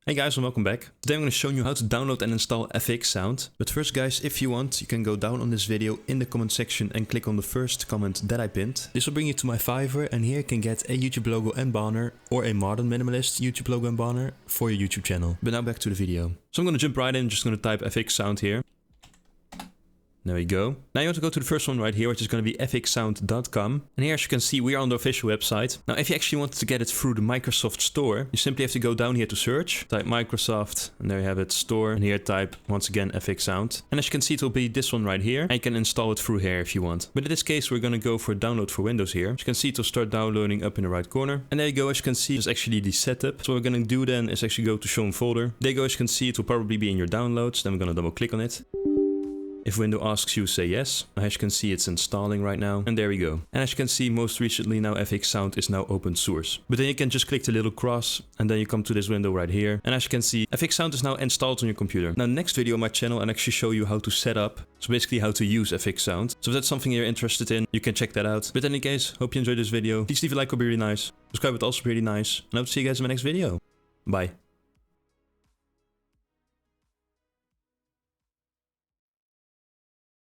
Hey guys, and welcome back. Today I'm going to show you how to download and install FxSound. But first guys, if you want, you can go down on this video in the comment section and click on the first comment that I pinned. This will bring you to my Fiverr, and here you can get a YouTube logo and banner or a modern minimalist YouTube logo and banner for your YouTube channel. But now back to the video. So I'm going to jump right in, just going to type FxSound here. There we go. Now you want to go to the first one right here, which is going to be FxSound.com. And here, as you can see, we are on the official website. Now, if you actually want to get it through the Microsoft Store, you simply have to go down here to search, type Microsoft, and there you have it, Store. And here type, once again, FxSound. And as you can see, it will be this one right here. And you can install it through here if you want. But in this case, we're going to go for download for Windows here. As you can see, it will start downloading up in the right corner. And there you go, as you can see, it's actually the setup. So what we're going to do then is actually go to shown folder. There you go, as you can see, it will probably be in your downloads. Then we're going to double click on it. If window asks you, say yes. As you can see, it's installing right now. And there we go. And as you can see, most recently now FxSound is now open source. But then you can just click the little cross and then you come to this window right here. And as you can see, FxSound is now installed on your computer. Now, next video on my channel, I'll actually show you how to set up. So basically how to use FxSound. So if that's something you're interested in, you can check that out. But in any case, hope you enjoyed this video. Please leave a like, would be really nice. Subscribe would also be really nice. And I hope to see you guys in my next video. Bye.